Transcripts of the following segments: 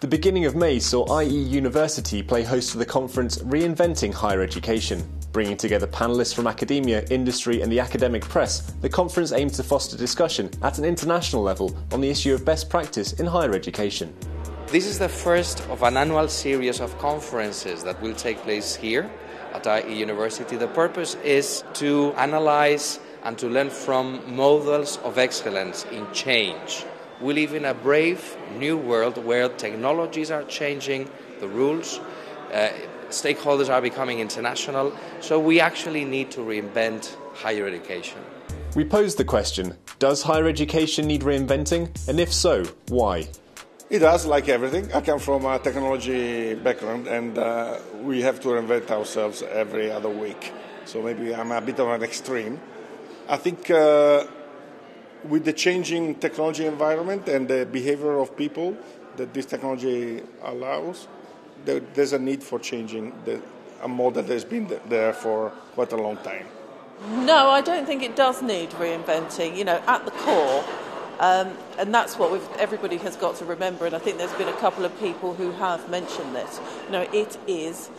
The beginning of May saw IE University play host to the conference Reinventing Higher Education. Bringing together panellists from academia, industry and the academic press, the conference aims to foster discussion at an international level on the issue of best practice in higher education. This is the first of an annual series of conferences that will take place here at IE University. The purpose is to analyze and to learn from models of excellence in change. We live in a brave new world where technologies are changing the rules, stakeholders are becoming international, so we actually need to reinvent higher education. We posed the question, does higher education need reinventing? And if so, why? It does, like everything. I come from a technology background and we have to reinvent ourselves every other week. So maybe I'm a bit of an extreme. I think with the changing technology environment and the behavior of people that this technology allows, there's a need for changing a model that has been there for quite a long time. No, I don't think it does need reinventing. You know, at the core, and that's what everybody has got to remember, and I think there's been a couple of people who have mentioned this. You know, it is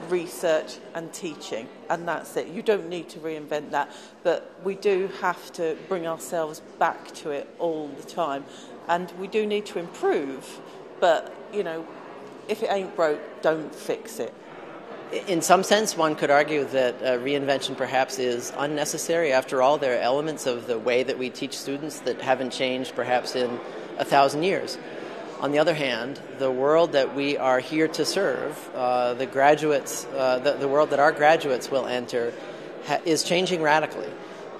research and teaching, and that's it. You don't need to reinvent that, but we do have to bring ourselves back to it all the time, and we do need to improve, but, you know, if it ain't broke, don't fix it. In some sense, one could argue that reinvention perhaps is unnecessary. After all, there are elements of the way that we teach students that haven't changed perhaps in 1,000 years. On the other hand, the world that we are here to serve, the world that our graduates will enter, is changing radically.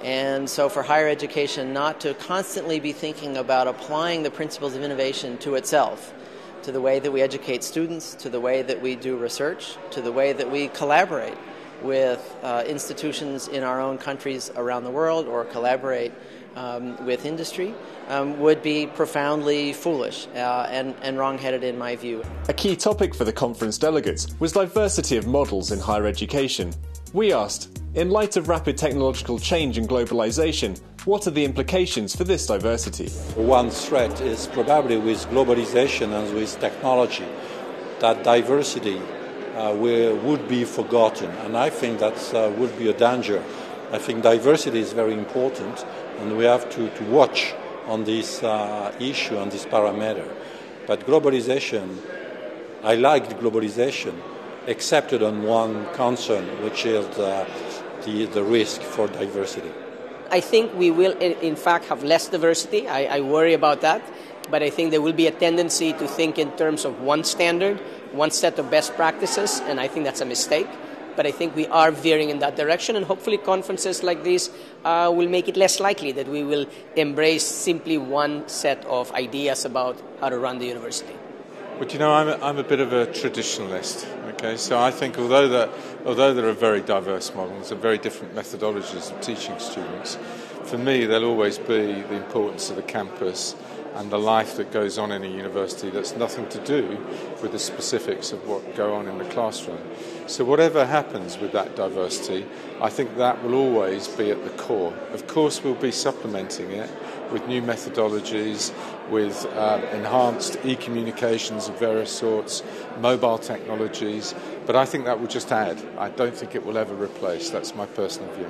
And so for higher education not to constantly be thinking about applying the principles of innovation to itself, to the way that we educate students, to the way that we do research, to the way that we collaborate with institutions in our own countries around the world or collaborate with industry, would be profoundly foolish and wrong-headed in my view. A key topic for the conference delegates was diversity of models in higher education. We asked, in light of rapid technological change and globalization, what are the implications for this diversity? One threat is probably with globalization and with technology, that diversity would be forgotten, and I think that would be a danger. I think diversity is very important, and we have to watch on this issue, on this parameter. But globalization, I liked globalization, excepted on one concern, which is the risk for diversity. I think we will, in fact, have less diversity. I worry about that. But I think there will be a tendency to think in terms of one standard, one set of best practices, and I think that's a mistake. But I think we are veering in that direction, and hopefully conferences like this will make it less likely that we will embrace simply one set of ideas about how to run the university. But you know, I'm a bit of a traditionalist. Okay, so I think although there are very diverse models and very different methodologies of teaching students, for me there'll always be the importance of the campus and the life that goes on in a university that's nothing to do with the specifics of what go on in the classroom. So whatever happens with that diversity, I think that will always be at the core. Of course, we'll be supplementing it with new methodologies, with enhanced e-communications of various sorts, mobile technologies, but I think that will just add. I don't think it will ever replace. That's my personal view.